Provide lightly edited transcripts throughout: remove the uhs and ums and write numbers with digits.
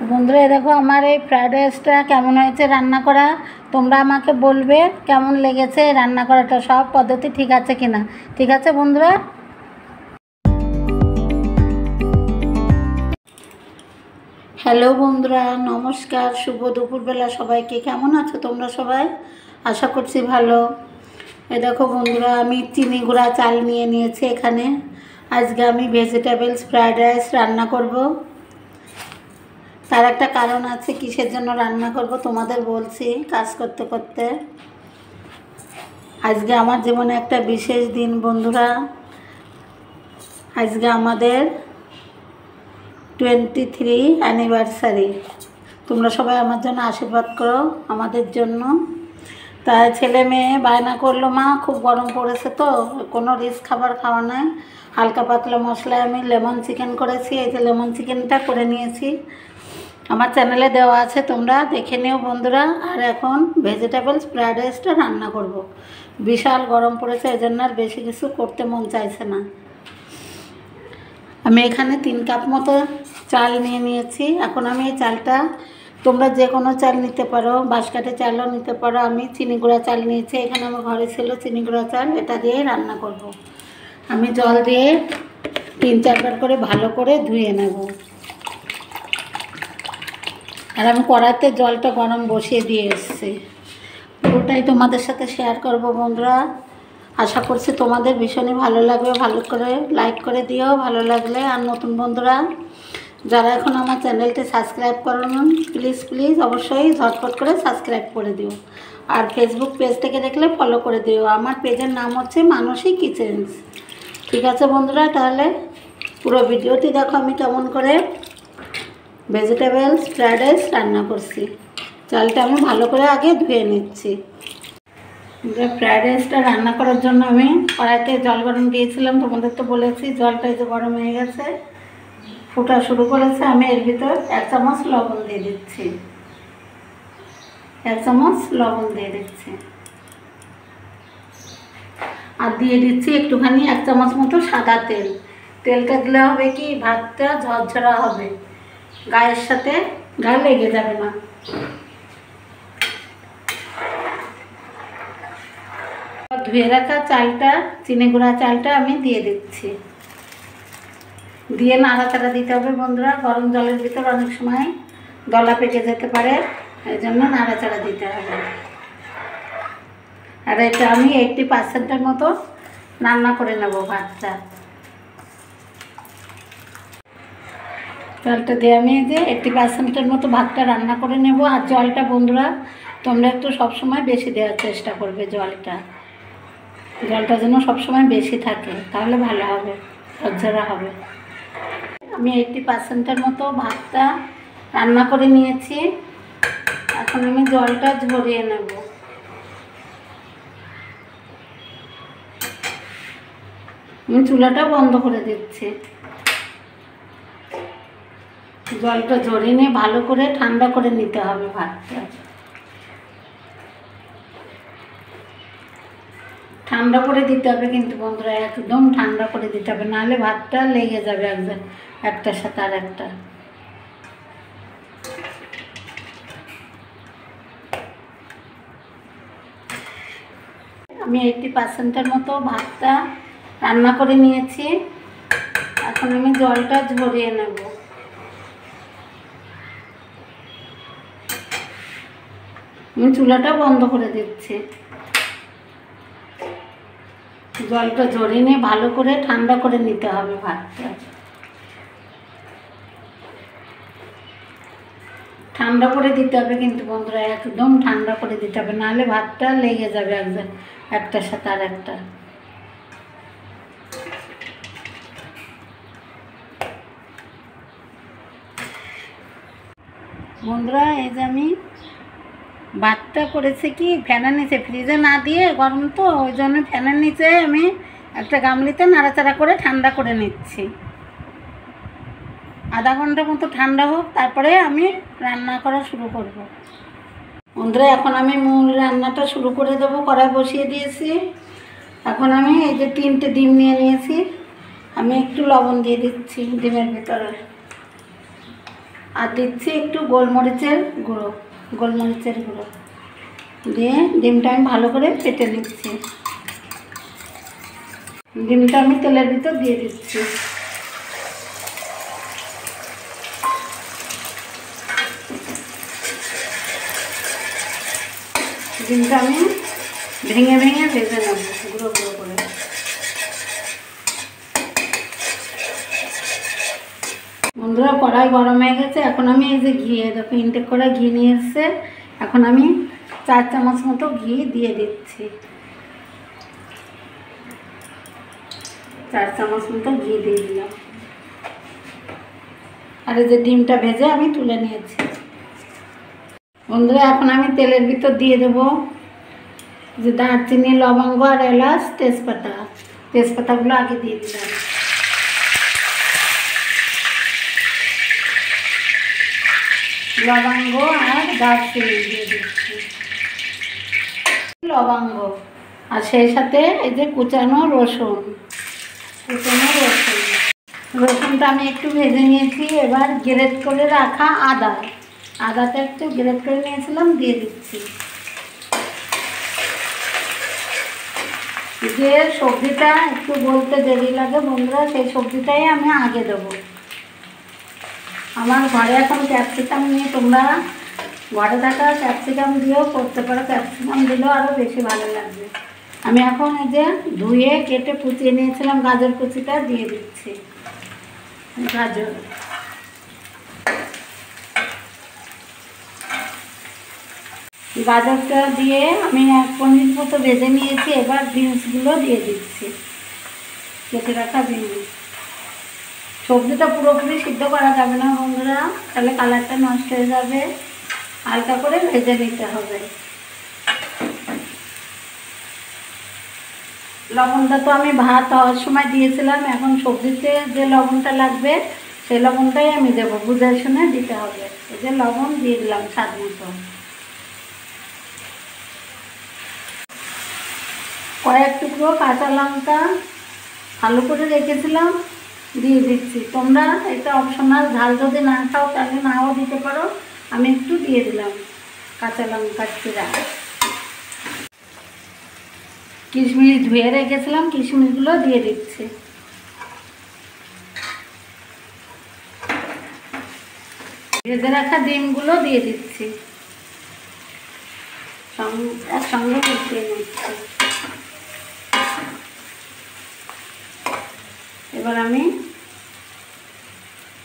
বন্ধুরা দেখো আমার এই ফ্রাইড রাইসটা কেমন হয়েছে রান্না করা, তোমরা আমাকে বলবে কেমন লেগেছে রান্না করাটা, সব পদ্ধতি ঠিক আছে কিনা। ঠিক আছে বন্ধুরা? হ্যালো বন্ধুরা, নমস্কার, শুভ দুপুরবেলা সবাইকে। কেমন আছো তোমরা সবাই? আশা করছি ভালো। এই দেখো বন্ধুরা, আমি চিনি গুঁড়া চাল নিয়ে নিয়েছি এখানে। আজকে আমি ভেজিটেবলস ফ্রাইড রাইস রান্না করব। তার একটা কারণ আছে কিসের জন্য রান্না করব তোমাদের বলছি কাজ করতে করতে। আজকে আমার জীবনে একটা বিশেষ দিন বন্ধুরা। আজকে আমাদের 23 অ্যানিভার্সারি। তোমরা সবাই আমার জন্য আশীর্বাদ করো আমাদের জন্য। তাই ছেলে মেয়ে বায়না করলো, মা খুব গরম পড়েছে তো কোনো রিচ খাবার খাওয়া নাই, হালকা পাতলা মশলায় আমি লেমন চিকেন করেছি। এই যে লেমন চিকেনটা করে নিয়েছি, আমার চ্যানেলে দেওয়া আছে, তোমরা দেখে নিও বন্ধুরা। আর এখন ভেজিটেবলস ফ্রাইড রাইসটা রান্না করব। বিশাল গরম পড়েছে, এই জন্য আর বেশি কিছু করতে মন চাইছে না। আমি এখানে 3 কাপ মতো চাল নিয়ে নিয়েছি। এখন আমি এই চালটা, তোমরা যে কোনো চাল নিতে পারো, বাঁশকাঠি চালও নিতে পারো। আমি চিনি গুঁড়া চাল নিয়েছি, এখানে আমার ঘরে ছিল চিনি গুঁড়া চাল, এটা দিয়ে রান্না করব। আমি জল দিয়ে 3-4 বার করে ভালো করে ধুয়ে নেব। আর আমি কড়াইতে জলটা গরম বসিয়ে দিয়ে এসেছি, পুরোটাই তোমাদের সাথে শেয়ার করব বন্ধুরা। আশা করছি তোমাদের ভীষণই ভালো লাগবে। ভালো করে লাইক করে দিও ভালো লাগলে। আর নতুন বন্ধুরা যারা এখন আমার চ্যানেলটি সাবস্ক্রাইব করোনি, প্লিজ অবশ্যই ঝটপট করে সাবস্ক্রাইব করে দিও। আর ফেসবুক পেজ থেকে দেখলে ফলো করে দিও। আমার পেজের নাম হচ্ছে মানসী কিচেন্স। ঠিক আছে বন্ধুরা, তাহলে পুরো ভিডিওটি দেখো আমি কেমন করে ভেজিটেবলস ফ্রাইড রাইস রান্না করছি। চালটা আমি ভালো করে আগে ধুয়ে নিচ্ছি। ফ্রাইড রাইসটা রান্না করার জন্য আমি কড়াইতে জল গরম দিয়েছিলাম, তোমাদের তো বলেছি। জলটা এই যে গরম হয়ে গেছে, ফুটা শুরু করেছে। আমি এর ভিতর 1 চামচ লবণ দিয়ে দিচ্ছি। 1 চামচ লবণ দিয়ে দিচ্ছি। আর দিয়ে দিচ্ছি একটুখানি 1 চামচ মতো সাদা তেল। তেলটা দিলে হবে কি, ভাতটা ঝরঝরা হবে, গায়ের সাথে গায়ে লেগে যাবে না। ধুয়ে রাখা চালটা, চিনি গুঁড়া চালটা আমি দিয়ে দিচ্ছি। দিয়ে নাড়াচাড়া দিতে হবে বন্ধুরা। গরম জলের ভিতর অনেক সময় দলা পেকে যেতে পারে, এই জন্য নাড়াচাড়া দিতে হবে। আর এটা আমি 80% মতো রান্না করে নেব ভাতটা। জলটা দিয়ে আমি যে 80% মতো ভাতটা রান্না করে নেব। আর জলটা বন্ধুরা তোমরা একটু সবসময় বেশি দেওয়ার চেষ্টা করবে। জলটা যেন সবসময় বেশি থাকে, তাহলে ভালো হবে, ঝরঝরা হবে। আমি 80% মতো ভাতটা রান্না করে নিয়েছি। এখন আমি জলটা ঝরিয়ে নেব। আমি চুলাটা বন্ধ করে দিচ্ছি। জলটা ঝরিয়ে নিয়ে ভালো করে ঠান্ডা করে নিতে হবে ভাতটা। ঠান্ডা করে দিতে হবে কিন্তু বন্ধুরা, একদম ঠান্ডা করে দিতে হবে, নাহলে ভাতটা লেগে যাবে একটার সাথে আর একটা। আমি 80% মতো ভাতটা রান্না করে নিয়েছি। এখন আমি জলটা ঝরিয়ে নেব। আমি চুলাটা বন্ধ করে দিচ্ছি। জলটা ঝরিয়ে নিয়ে ভালো করে ঠান্ডা করে নিতে হবে ভাতটা। ঠান্ডা করে দিতে হবে কিন্তু বন্ধুরা, একদম ঠান্ডা করে দিতে হবে, নাহলে ভাতটা লেগে যাবে একটার সাথে আর একটা। বন্ধুরা এই যে আমি ভাতটা করেছি কি ফ্যানের নিচে, ফ্রিজে না দিয়ে, গরম তো ওই জন্য ফ্যানের নিচে আমি একটা গামলিতে নাড়াচাড়া করে ঠান্ডা করে নিচ্ছি। আধা ঘন্টা মতো ঠান্ডা হোক, তারপরে আমি রান্না করা শুরু করব। বন্ধুরা এখন আমি মূল রান্নাটা শুরু করে দেবো। কড়াই বসিয়ে দিয়েছি। এখন আমি এই যে 3টে ডিম নিয়ে নিয়েছি, আমি একটু লবণ দিয়ে দিচ্ছি ডিমের ভিতরে। আর দিচ্ছি একটু গোলমরিচের গুঁড়ো, গোলমরিচের গুঁড়ো দিয়ে ডিমটা আমি ভালো করে ফেটে নিচ্ছি। ডিমটা আমি তেলের ভিতর দিয়ে দিচ্ছি। ডিমটা আমি ভেঙে ভেঙে ভেজে নেব গুঁড়ো গুঁড়ো করে। বন্ধুরা কড়াই গরম হয়ে গেছে, এখন আমি এই যে ঘি, দেখো ইনটেক করে ঘি নিয়ে এসছে, এখন আমি 4 চামচ মতো ঘি দিয়ে দিচ্ছি। 4 চামচ মতো ঘি দিয়ে দিলাম। আর এই যে ডিমটা ভেজে আমি তুলে নিয়েছি। বন্ধুরা এখন আমি তেলের ভিতর দিয়ে দেবো যে দারচিনি, লবঙ্গ আর এলাচ, তেজপাতা। তেজপাতাগুলো আগে দিয়ে দিলাম। লবঙ্গ আর দারচিনি দিয়ে দিচ্ছি, লবঙ্গ আর সেই সাথে এই যে কুচানো রসুন। রসুনটা আমি একটু ভেজে নিয়েছি। এবার গ্রেট করে রাখা আদাটা একটু গ্রেট করে নিয়েছিলাম, দিয়ে দিচ্ছি। যে সবজিটা একটু বলতে দেরি লাগে বন্ধুরা, সেই সবজিটাই আমি আগে দেবো। আমার ঘরে এখন ক্যাপসিকাম নিয়ে, তোমরা ঘরে থাকা ক্যাপসিকাম দিয়েও করতে পারো, ক্যাপসিকাম দিলেও আরও বেশি ভালো লাগবে। আমি এখন এই যে ধুয়ে কেটে কুচিয়ে নিয়েছিলাম গাজর কুচিটা দিয়ে দিচ্ছি। গাজরটা দিয়ে আমি 1 মিনিট মতো ভেজে নিয়েছি। এবার বিনসগুলো দিয়ে দিচ্ছি, কেটে রাখা বিনস। সবজিটা পুরোপুরি সিদ্ধ করা যাবে না বন্ধুরা, তাহলে কালারটা নষ্ট হয়ে যাবে। হালকা করে ভেজে নিতে হবে। লবণটা তো আমি ভাত হওয়ার সময় দিয়েছিলাম, এখন সবজিতে যে লবণটা লাগবে সেই লবণটাই আমি দেবো, বুঝে শুনে দিতে হবে। এই যে লবণ দিয়ে দিলাম স্বাদ মতো। কয়েক টুকরো কাঁচা লঙ্কা ভালো করে রেখেছিলাম, দিয়ে দিচ্ছি। তোমরা এটা অপশনাল, ঝাল যদি না খাও তাহলে নাও দিতে পারো, আমি একটু দিয়ে দিলাম কাঁচা লঙ্কা চিরা। কিশমিশ ধুয়ে রেখেছিলাম, কিশমিশগুলো দিয়ে দিচ্ছি। ভেজে রাখা ডিমগুলো দিয়ে দিচ্ছি, একসঙ্গে মিশিয়ে নিচ্ছি। এবার আমি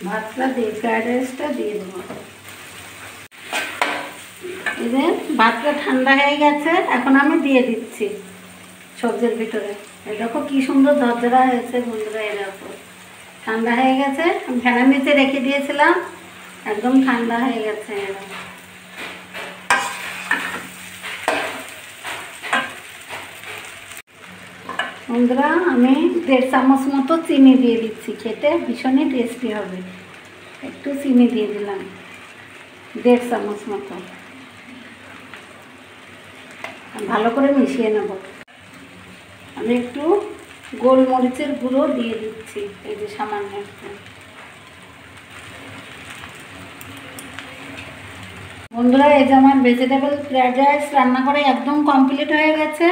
ভাতটা দিয়ে, ফ্রাইড রাইসটা দিয়ে দেবো। এই যে ভাতটা ঠান্ডা হয়ে গেছে, এখন আমি দিয়ে দিচ্ছি সবজির ভিতরে। এই দেখো কি সুন্দর ঝরঝরা হয়েছে বন্ধুরা। এরকম ঠান্ডা হয়ে গেছে, আমি ফ্যানের নিচে রেখে দিয়েছিলাম, একদম ঠান্ডা হয়ে গেছে। বন্ধুরা আমি 1.5 চামচ মতো চিনি দিয়ে দিচ্ছি, খেতে ভীষণই টেস্টি হবে। একটু চিনি দিয়ে দিলাম 1.5 চামচ মতো, ভালো করে মিশিয়ে নেব। আমি একটু গোলমরিচের গুঁড়ো দিয়ে দিচ্ছি, এই যে সামান্য একটু। বন্ধুরা এই যে আমার ভেজিটেবল ফ্রাইড রাইস রান্না করে একদম কমপ্লিট হয়ে গেছে।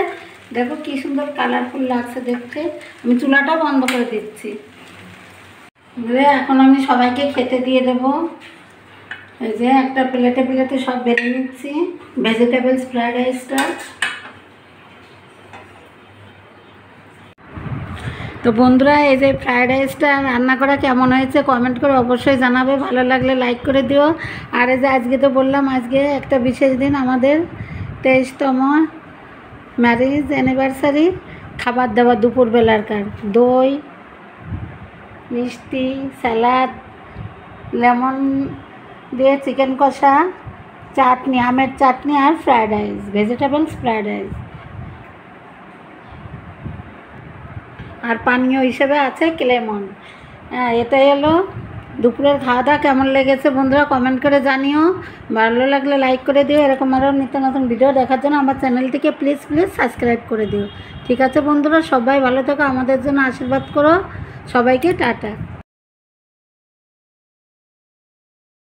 দেখো কি সুন্দর কালারফুল লাগছে দেখতে। আমি চুলাটা বন্ধ করে দিচ্ছি। এখন আমি সবাইকে খেতে দিয়ে দেব। এই যে একটা প্লেটে সব বেড়ে নিচ্ছি ভেজিটেবলস ফ্রাইড রাইসটা। তো বন্ধুরা এই যে ফ্রাইড রাইসটা রান্না করা কেমন হয়েছে কমেন্ট করে অবশ্যই জানাবে, ভালো লাগলে লাইক করে দিও। আর এই যে আজকে তো বললাম আজকে একটা বিশেষ দিন, আমাদের 23তম ম্যারেজ অ্যানিভার্সারি। খাবার দাবার দুপুরবেলাকার দই, মিষ্টি, স্যালাড, লেমন দিয়ে চিকেন কষা, চাটনি, আমের চাটনি আর fried rice, vegetables fried rice. আর পানীয় হিসেবে আছে লেমন। হ্যাঁ, এটাই হলো দুপুরের খাওয়া দাওয়া। কেমন লেগেছে বন্ধুরা কমেন্ট করে জানিও, ভালো লাগলে লাইক করে দিও। এরকম আরও নিত্য নতুন ভিডিও দেখার জন্য আমার চ্যানেলটিকে প্লিজ সাবস্ক্রাইব করে দিও। ঠিক আছে বন্ধুরা, সবাই ভালো থাকো, আমাদের জন্য আশীর্বাদ করো। সবাইকে টাটা।